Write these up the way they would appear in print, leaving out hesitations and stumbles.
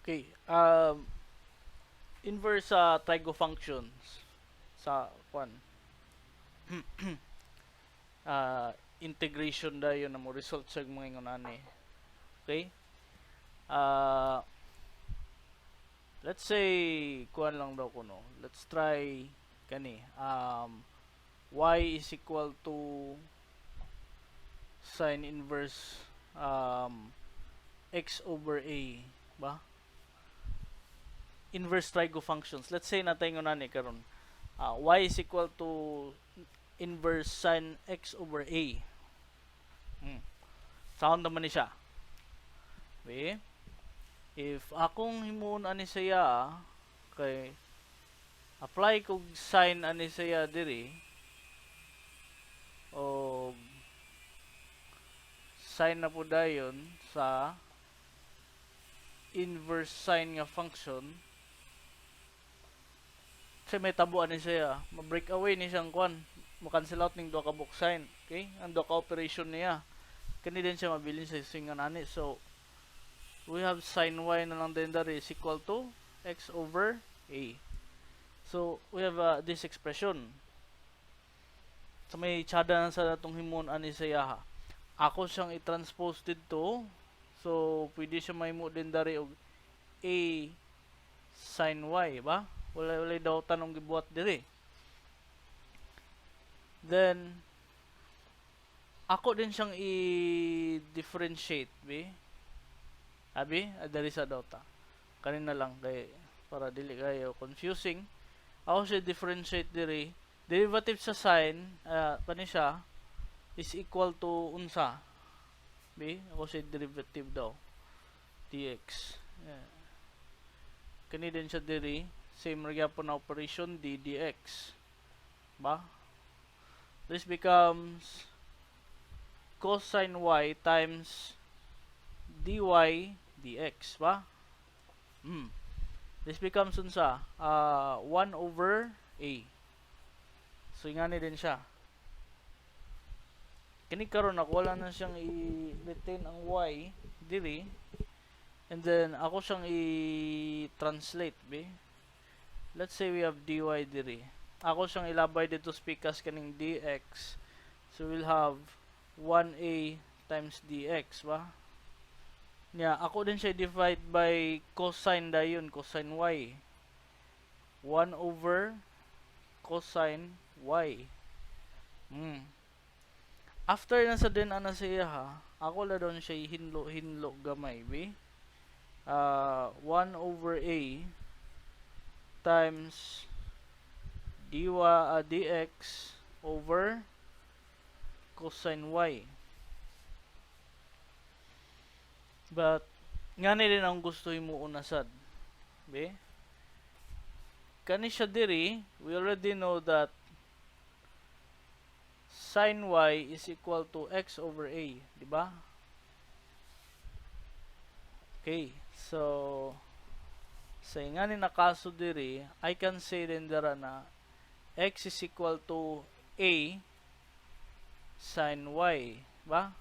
Okay. Inverse sa trigo functions sa kwan. uh, Integration dayon na mo result sa mga ingon ani. Okay? Uh, let's say kuan lang daw kuno. Let's try kani. Y is equal to sine inverse x over a ba? Inverse trigo functions. Let's say natay ngon ani karon. Y is equal to inverse sine x over a. Sound naman ni siya. Okay? If akong himuon ani saya kay apply kog sine ani saya diri o sine na po dayon sa inverse sine nga function kasi may tabuan ni siya ma-break away ni siyang kwan ma-cancel out ning duha ka book sine. Okay? Ang duha ka operation niya kani din siya mabilin sa singan ani. So we have sine y na lang din dari is equal to x over a. So we have this expression. So may tsada na sa natong himon ani sa yaha. Ako siyang i-transpose dito. So pwede siya mahimo din dari og a sine y ba? Wala daw tanong gibuhat diri. Then ako din siyang i-differentiate be. Abi, adali sa data. Kanina lang kay para dili kayo confusing. Ako siya differentiate diri. Derivative sa sine, kani siya is equal to unsa? Bi, ako siya derivative daw. dx. Yeah. Kani din siya diri, same ra po na operation d dx. Ba? This becomes cosine y times dy dx ba? This becomes unsa? 1 over a. So ingani din siya. Kini karon ako wala na siyang i-retain ang y diri. And then ako siyang i-translate be. Let's say we have dy diri. Ako siyang ilabay dito spekas kaning dx. So we'll have 1a times dx ba? Yeah, ako din siya divide by cosine dayon, cosine y. 1 over cosine y. After na sa din ana siya ha, ako la doon siya hinlo gamay be. 1 over a times dx over cosine y. But ngani din ang gusto mo unasad be. Kani siya diri, we already know that sin y is equal to x over a, di ba? Okay, so sa ngani na kaso diri, I can say din dara na x is equal to a sin y, ba?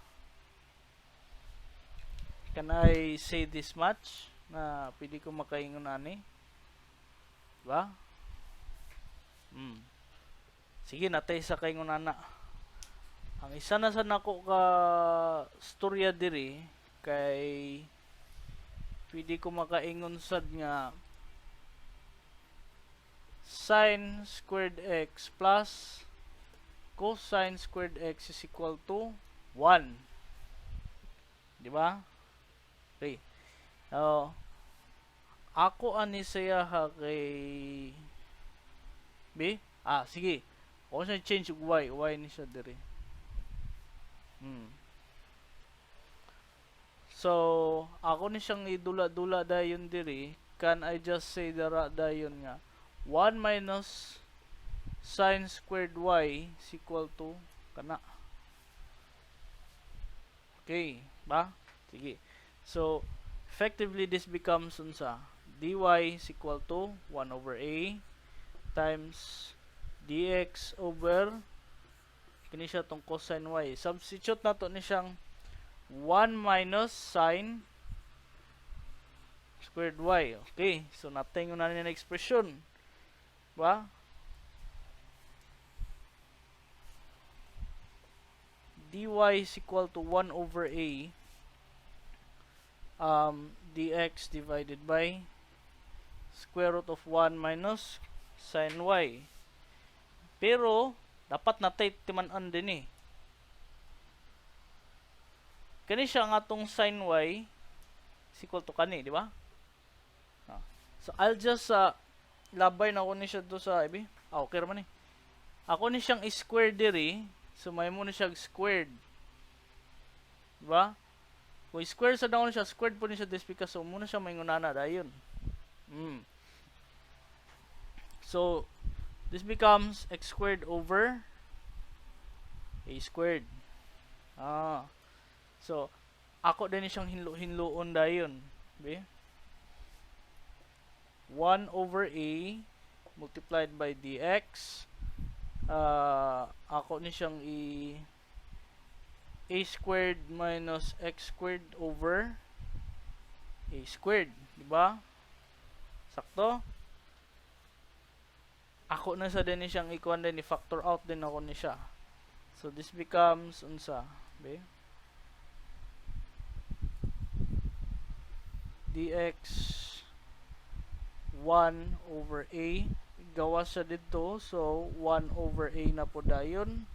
Can I say this much na pwede ko makaingon ani? Ba? Sige, natay sa kaingon ana. Ang isa na sa nako ka storya diri kay pwede ko makaingon sad nga sin squared x plus cosine squared x is equal to 1. Di ba? Okay. Ako ani saya ha kay B. Sige. O siya change og y. Y ni siya diri. So, ako ni siyang idula-dula dayon diri. Can I just say dara dayon nga 1 minus sin squared y is equal to kana. Okay, ba? Sige. So, effectively this becomes unsa? dy is equal to 1 over a times dx over kini siya tong cosine y. Substitute nato ni siyang 1 minus sin squared y. Okay, so natingon na niya na expression. Ba? dy is equal to 1 over a dx divided by square root of 1 minus sin y. Pero, dapat natay timan-an din eh. Kani siya nga tong sin y is equal to kani, di ba? So, I'll just labay na ako ni siya do sa, ibi? Okay naman eh. Ako ni siyang square diri, so may mo ni siya squared. Di ba? Kung square sa daw siya, squared po ni siya this because so muna siya may ngunana dayon. So, this becomes x squared over a squared. So, ako din siyang hinlo-hinloon dayon. Okay? 1 over a multiplied by dx. Ako ni siyang a squared minus x squared over a squared. Diba? Sakto? Ako na sa din siyang ikuan din, i-factor out din ako ni siya. So, this becomes, unsa? Okay? dx 1 over a. Gawa siya dito. So, 1 over a na po dayon.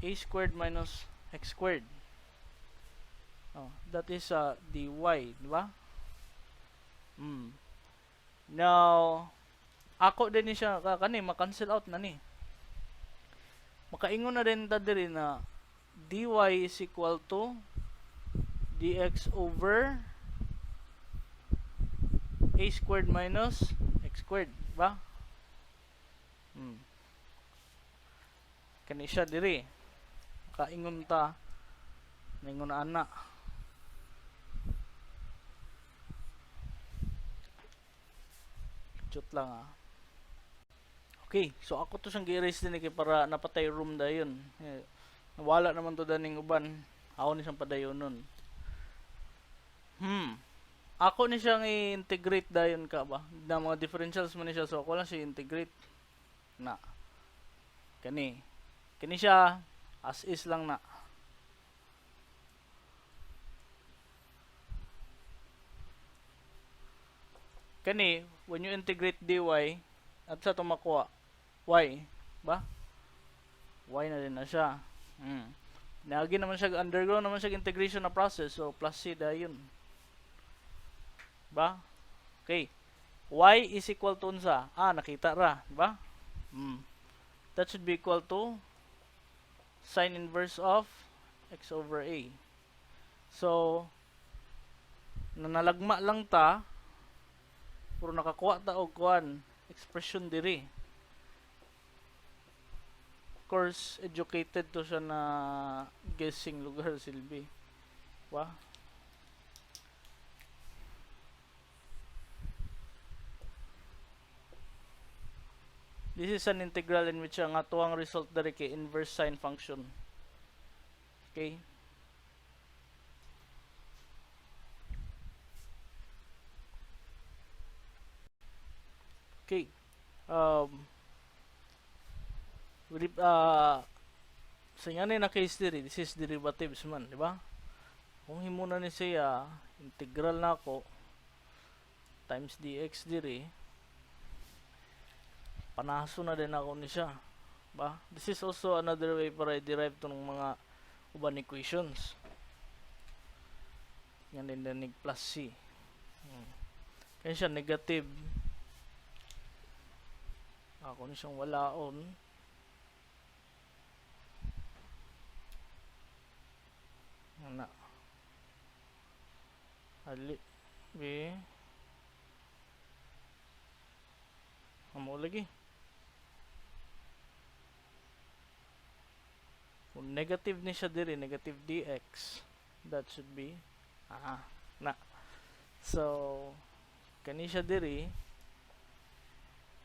A squared minus x squared. That is dy. Diba? Now, ako din siya kani ma-cancel out na ni. Makaingon na rin ta diri na dy is equal to dx over a squared minus x squared, ba? Kani siya diri. Makaingon ta ningon ana. Chut lang Okay, so ako to siyang gi-erase din kay para napatay room dayon. Nawala naman to daning uban. Ako ni siyang padayon nun. Ako ni siyang i-integrate dayon ka ba? Na mga differentials man ni siya. So ako lang siya integrate na. Kani siya as is lang na. Kani when you integrate dy at sa tumakuha y, ba? Y na din na siya. Nagi naman siya, undergo naman siya integration na process. So, plus c dayon. Ba? Okay. Y is equal to unsa? Nakita ra. Ba? That should be equal to sine inverse of x over a. So, nanalagma lang ta, pero nakakuha ta og kuan expression diri. Of course, educated to siya na guessing lugar silbi. Wa? This is an integral in which ang atuang result diri kay inverse sine function. Okay? Okay. Sa yan na case diri, this is derivatives man, di ba? Kung himuna ni siya, integral na ako times dx diri, panaso na din ako ni siya, ba? This is also another way para i-derive to ng mga uban equations. Yan din din plus c. Kaya siya negative. Ako ni siyang walaon. Na ali b amo lagi kung negative ni siya diri, negative dx, that should be na so kani siya diri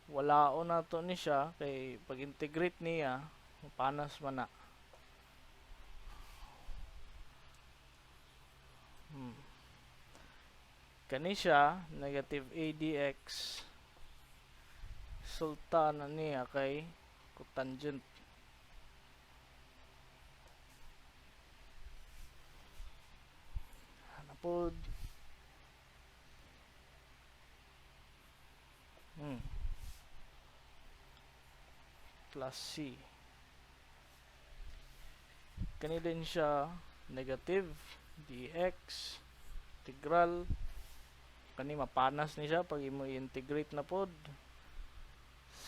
walaon na to ni siya kay pag integrate niya panas man na. Kani siya negative a dx resulta na niya kay cotangent. Hanapod plus c. Kani din siya negative dx integral. Kani mapanas ni siya pag imo i-integrate na pod.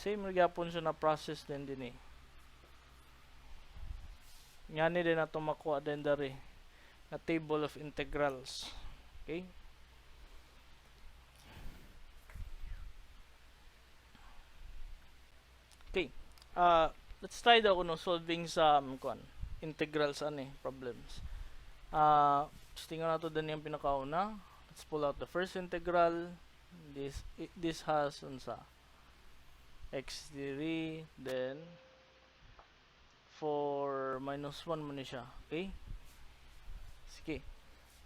Same gyapon siya na process din eh. Ngani din nato makuha din dari na table of integrals. Okay? Okay. Let's try daw kuno solving some integrals ani problems. Tingnan nato din yung pinakauna. Let's pull out the first integral. This has unsa x diri, then 4 minus 1 man ni siya. Okay? Sige.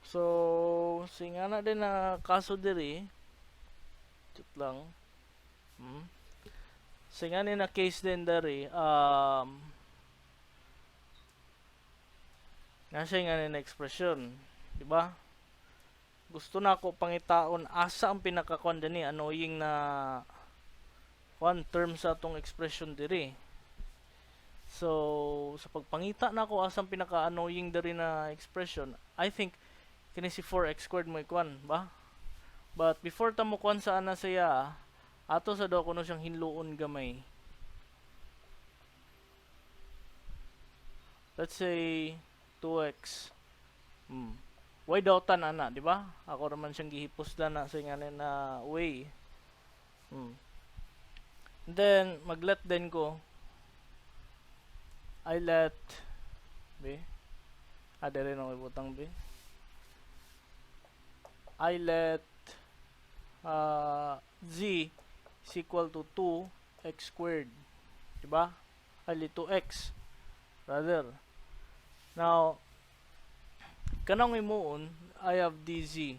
So, singana din na kaso diri. Chut lang. Singana na case din dari. Nasa nga na expression. Diba? Gusto na ako pangitaon asa ang pinakakon din annoying na one term sa atong expression diri. So, sa pagpangita na ako asa ang pinaka-annoying diri na expression, I think kini si 4x squared mo ikuan ba? But before ta mo kuan sa ana siya, ato sa daw kuno siyang hinluon gamay. Let's say 2x. Why daw tan ana, di ba? Ako naman siyang gihipos na sa nganin na way. Then maglet din ko. I let b. Dere no ibutang b. I let z is equal to 2x squared. Diba? Ali 2x. Rather. Now, kanang imuon, I have dz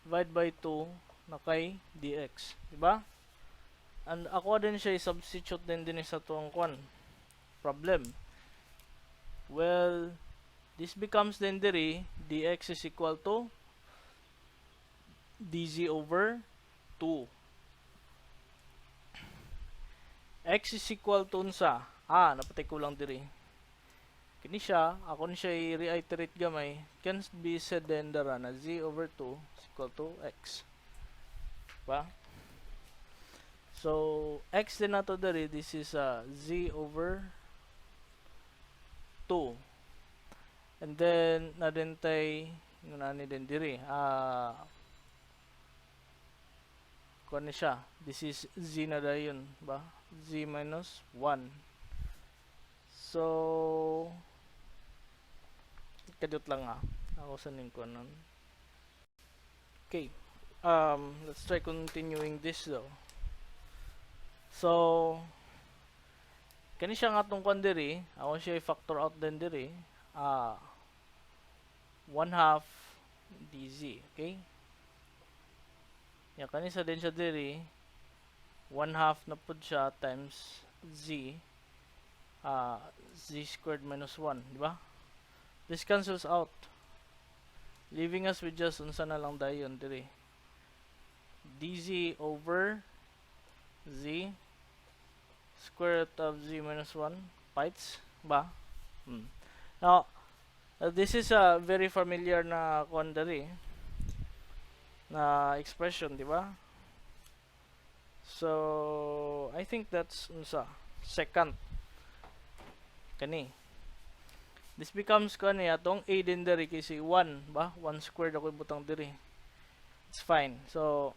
divide by 2 na kay dx. Diba? And ako din siya i-substitute din sa tuwang kwan problem. Well, this becomes then diri dx is equal to dz over 2. X is equal to unsa? Napatay ko lang diri. Kini siya, ako ni siya i-reiterate gamay, can be said then dara na z over 2 is equal to x. Diba? So, x din nato diri, this is z over 2. And then, nadintay, nani din diri, kuha ni siya, this is z na dayon, ba? Z minus 1. So, kadot lang ako sanin ko nun. Okay, let's try continuing this though. So, kani siya nga itong kwan diri, ako siya i-factor out din diri, 1/2 dz, okay? Yan, kani sa din siya diri, 1/2 na po siya times z, z squared minus 1, di ba? This cancels out, leaving us with just unsa na lang dayon diri, dz over z square root of z minus 1 bites ba? Now, this is a very familiar na quandary na expression, di ba? So, I think that's unsa second kani. This becomes kani atong a din diri kasi 1 ba? 1 squared ako ibutang diri. It's fine. So,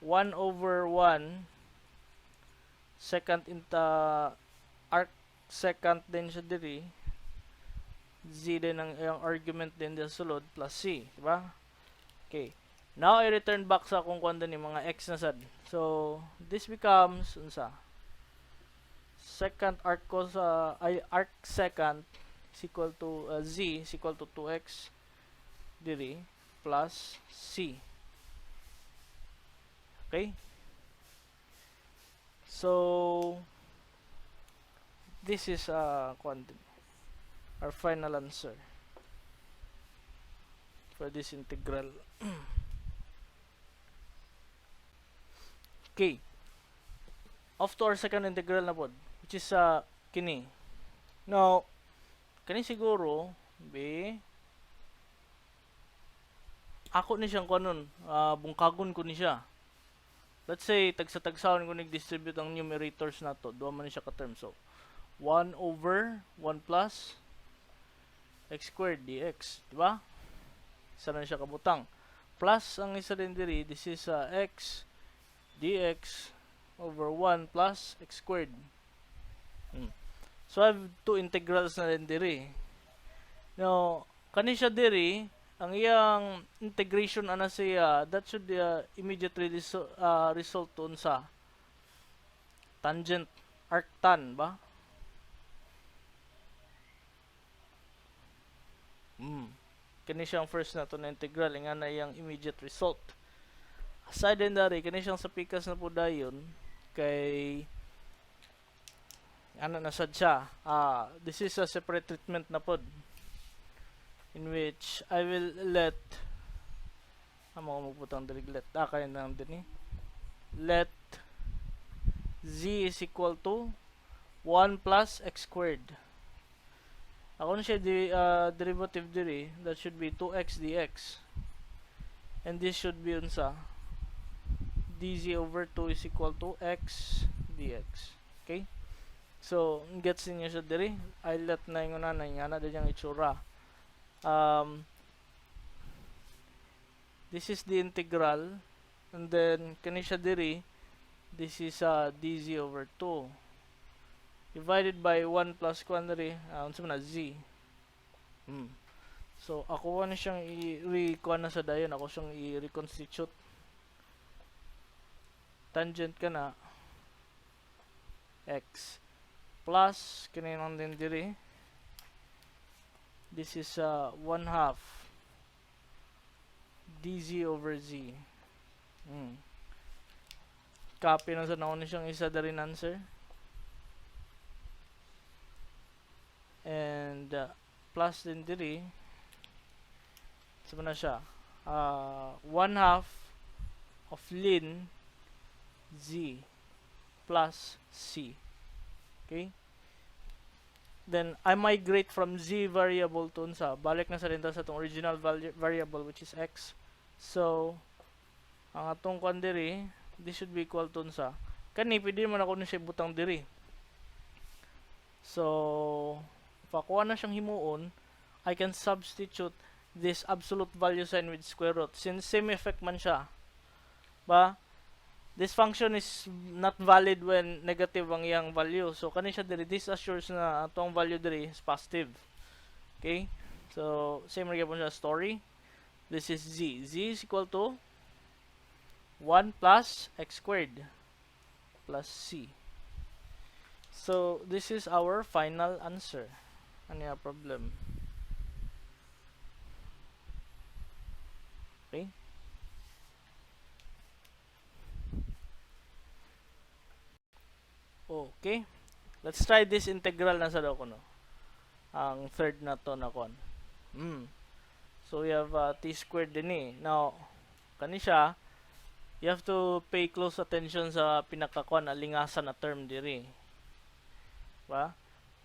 1 over 1 second into arc second din siya diri, z din ang yung argument din sa sulod plus c, diba? Okay, now I return back sa kung kuan ni mga x na sad. So this becomes unsa second arc ko sa arc second is equal to z is equal to 2x diri plus c. Okay? So, this is our final answer for this integral. Okay. Off to our second integral na pod, which is kini. Now, kani siguro, ako ni siyang kanon, bungkagon ko ni siya. Let's say, tagsa-tagsahon ko nag-distribute ang numerators na to. Duwa man ni siya ka-term. So, 1 over 1 plus x squared dx. Diba? Isa na siya kabutang. Plus, ang isa din diri, this is x dx over 1 plus x squared. So, I have two integrals na din diri. Now, kani siya diri, ang iyang integration ana siya, that should immediately result on sa tangent arctan ba? Kani siyang first na to na integral nga na iyang immediate result. Aside din dari, kani siyang sa pikas na po dayon kay ano na sad siya. This is a separate treatment na pod, in which I will let magputang let kaya nang din let z is equal to 1 plus x squared. Ako na siya derivative diri, that should be 2x dx, and this should be unsa dz over 2 is equal to x dx. Okay, so gets niyo siya diri. I let na yung nanay nga na din yung itsura. This is the integral, and then kani siya diri, this is dz over 2 divided by 1 plus quantity unsa man na z. So ako na siyang i-reconstruct na sa dayon, ako siyang i-reconstitute. Tangent ka na x plus kani nang din diri, this is 1/2 dz over z. Copy na sa naon siyang isa darin answer. And plus din diri, sabi na siya 1/2 of ln z plus c. Okay, then I migrate from z variable to unsa, balik na sa rin sa itong original variable which is x. So ang atong kwan diri, this should be equal to unsa, kani pwede man ako na siya butang diri. So if ako na siyang himuon, I can substitute this absolute value sign with square root, since same effect man siya ba. This function is not valid when negative ang iyang value. So kani siya diri, this assures na atong value diri is positive. Okay, so same rin po siya story. This is z. Z is equal to 1 plus x squared plus c. So this is our final answer. Ano yung problem? Okay. Okay. Let's try this integral na sa daw ko, no? Ang third na to na kon. So we have t squared din eh. Now, kani siya, you have to pay close attention sa pinakakuan na lingasan na term diri. Ba?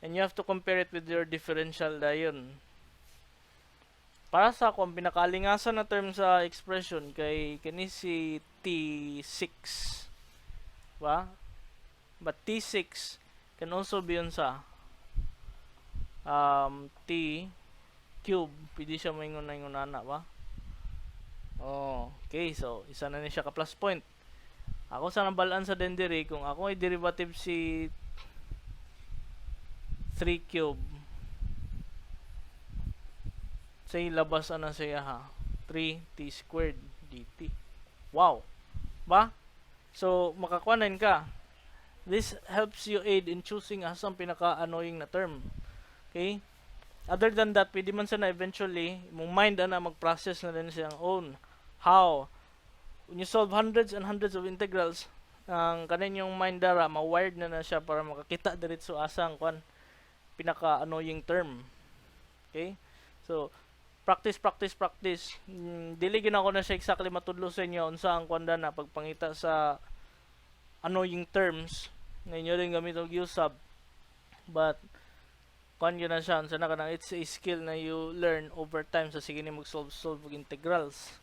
And you have to compare it with your differential dayon. Para sa ako, ang pinakalingasan na term sa expression kay kani si T6. Ba? But T6 can also be unsa T cube. Pwede siya maingon na ingonana ba? Okay, so isa na ni siya ka plus point. Ako sa nabalaan sa dendere, kung ako ay derivative si 3 cube, say labas na siya ha, 3t squared dt. Wow, ba? So makakuanan ka. This helps you aid in choosing asang pinaka-annoying na term. Okay? Other than that, pwede man sana eventually, mong mind na mag-process na din siyang own how when you solve hundreds and hundreds of integrals, ang kanin yung mind dara ma-wired na siya para makakita diretso asang kwan pinaka annoying term. Okay? So practice, practice, practice. Dili gina ko na siya exactly matudlo sa inyo unsa ang kwanda na pagpangita sa annoying terms na inyo rin gamit og usab. But kwan yun na siya unsa na kanang it's a skill na you learn over time sa sige ni mag-solve og integrals.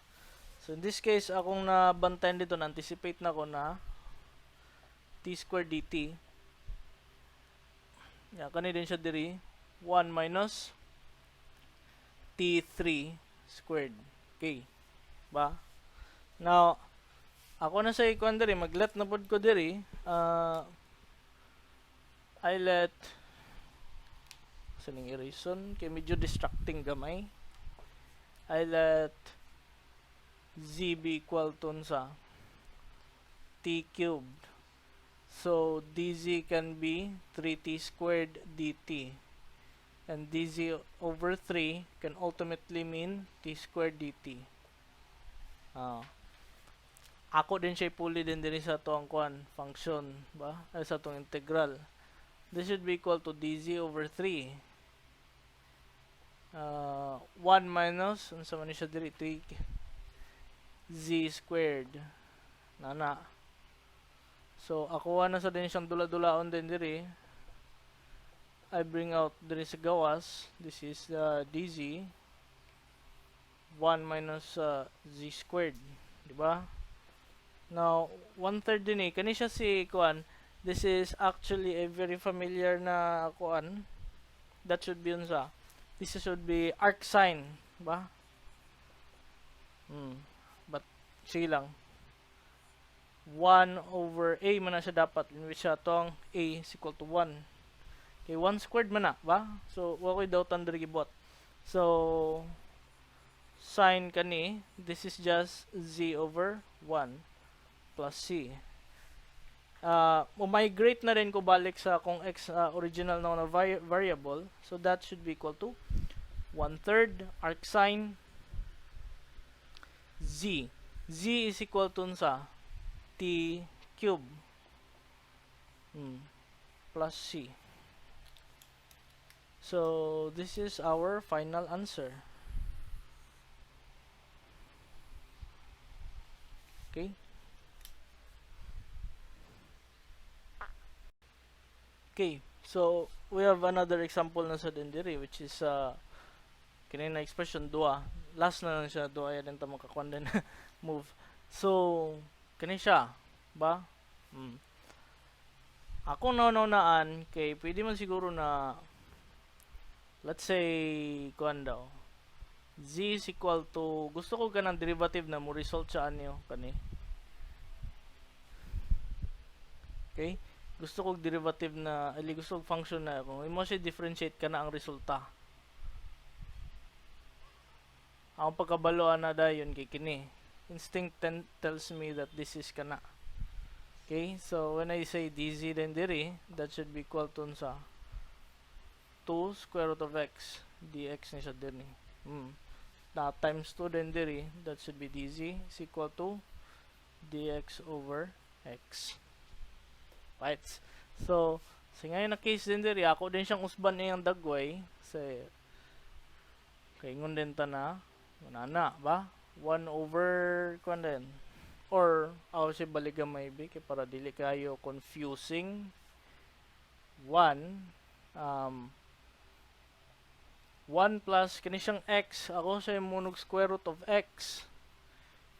So in this case akong nabantayan dito na anticipate na ko na t squared dt. Ya kani din siya diri 1 minus t3 squared. Okay. Ba? Now, ako na sa ikuan diri, mag-let na pod ko diri. I let saning erison kay medyo distracting gamay. I let z be equal to sa t cubed. So, dz can be 3t squared dt. And dz over 3 can ultimately mean t squared dt. Ako din siya puli din diri sa to ang kwan function ba ay sa tong integral. This should be equal to dz over 3. 1 minus unsa man siya diri 3 z squared nana. So ako na sa din siyang dula-dulaon din diri. I bring out diri sa gawas. This is dz 1 minus z squared, di ba? Now 1/3 din kani siya si kuan. This is actually a very familiar na kuan. That should be unsa. This should be arc sine, ba? But sige lang. 1 over a man na siya dapat in which atong a is equal to 1. Okay, 1 squared man na, ba? So, wakoy daw tandri gibot. So, sine kani, this is just z over 1 plus c. Migrate na rin ko balik sa kung x original na variable. So, that should be equal to 1/3 arc sine z. Z is equal to sa t cube plus c. So, this is our final answer. Okay? Okay, so we have another example na sa dendiri which is kinina expression dua. Last na lang siya dua yan ta makakuan din move. So, kani siya ba? Ako naunaan kay pwede man siguro na let's say kuan daw z is equal to gusto ko ganang derivative na mo result sa anyo kani. Okay? Gusto ko derivative na ali gusto ko function na kung imo siya differentiate kana ang resulta. Ang pagkabaloan na dayon kay kini. Instinct tells me that this is kana. Okay? So when I say dz then diri, that should be equal to sa 2 square root of x dx ni siya din na times 2 din diri, that should be dz is equal to dx over x. Right. So sa ngayon na case din diri, ako din siyang usban niyang dagway sa kaingon din ta na manana ba 1 over kuan din or ako si baliga maybe kay para dili kayo confusing 1 plus kani siyang x, ako sa munog square root of x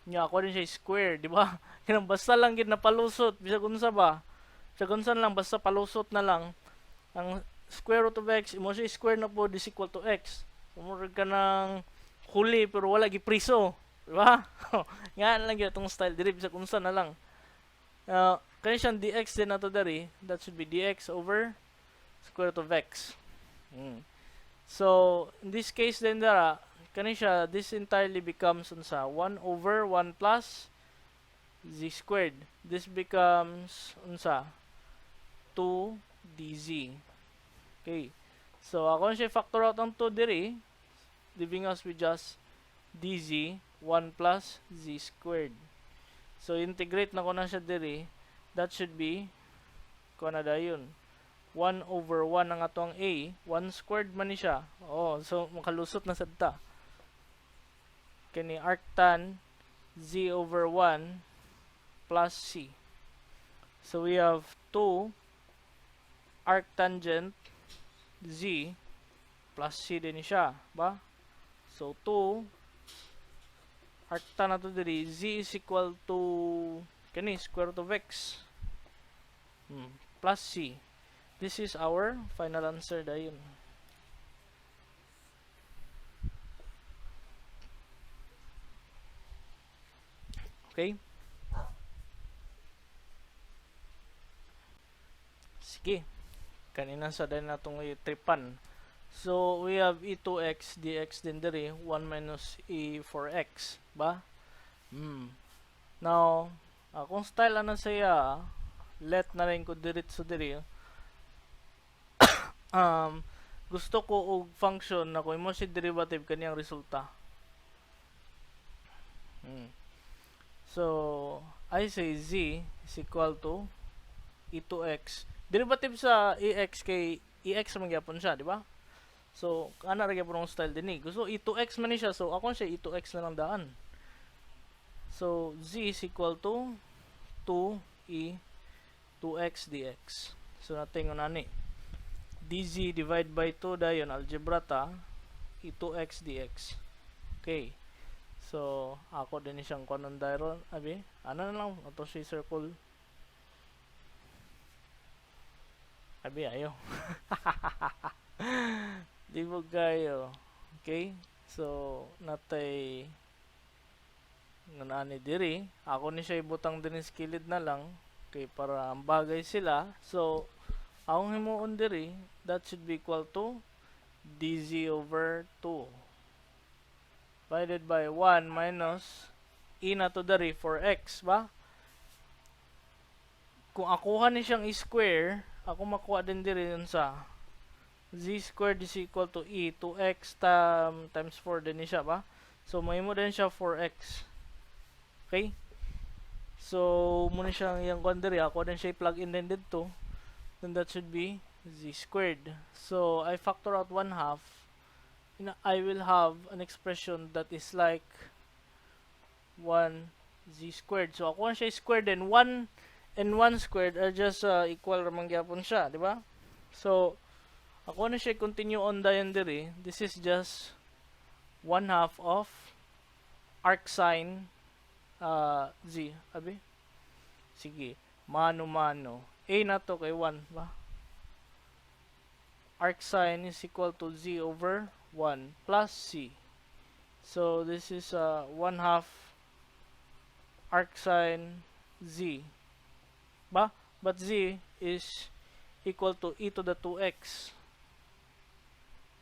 nya ako din siya square, di ba? Kanang basta lang gid napalusot bisag unsa ba, sa gunsan lang basta palusot na lang ang square root of x, imo siya square na po is equal to x. Sumurag ka ng huli pero wala gi priso, di ba? Nga lang gyud tong style diri bisag unsa na lang. Kani siyang dx din nato dari, that should be dx over square root of x. So, in this case then dara, kani siya, this entirely becomes unsa 1 over 1 plus z squared. This becomes unsa 2 dz. Okay. So, ako siya factor out ang 2 diri, leaving us with just dz 1 plus z squared. So integrate na ko na siya diri. That should be kuha na dayon 1 over 1 ang atong a, 1 squared man ni siya. Oh, so makalusot na sad ta. Kani arctan z over 1 plus c. So we have 2 arctangent z plus c din siya, ba? So 2 arctan na to diri, z is equal to kani square root of x plus c. This is our final answer dayon. Okay? Sige. Kanina sa din natong tripan. So, we have e2x dx din diri, 1 minus e for x, ba? Now, kung style ana saya, let na rin ko diretso diri. Gusto ko og function na kung imo si derivative kaniyang resulta. So, I say z is equal to e2x. Derivative sa ex kay ex man gyapon siya, di ba? So, ana ra gyapon ang style dinhi. Gusto e2x man ni siya, so ako siya e2x na lang daan. So, z is equal to 2e 2x dx. So, natingon ani. dz divide by 2 dayon algebra ta e2x dx. Okay. So, ako din siyang kanon dayon. Abi, ano na lang ato si circle. Abi ayo. Di mo kayo. Okay? So, natay nganani diri. Ako ni siya ibutang din sa kilid na lang. Okay, para ang bagay sila. So, akong himuon diri, that should be equal to dz over 2 divided by 1 minus e na to diri for x, ba? Kung akuha ni siyang e-square, ako makuha din diri yun sa z squared is equal to e 2x times 4 din siya, ba? So, may mo din siya 4x. Okay? So, muna siyang yung kwan diri, ako din siya plug in din dito. Then that should be z squared. So, I factor out 1/2. I will have an expression that is like 1 z squared. So, ako siya squared, then 1 and 1 squared are just equal ramang gyapon siya, di ba? So, ako na siya continue on dayon diri. This is just 1/2 of arc sine z. Abi? Sige. Mano-mano. A na to kay 1, ba? Arc sine is equal to z over 1 plus c. So, this is 1/2 arc sine z. Ba? But z is equal to e to the 2x.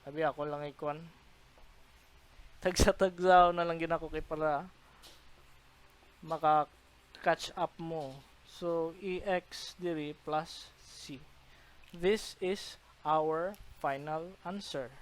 Sabi ako lang ikon. Tagsa-tagsaw na lang ginako kay para maka-catch up mo. So, ex diri plus c. This is our final answer.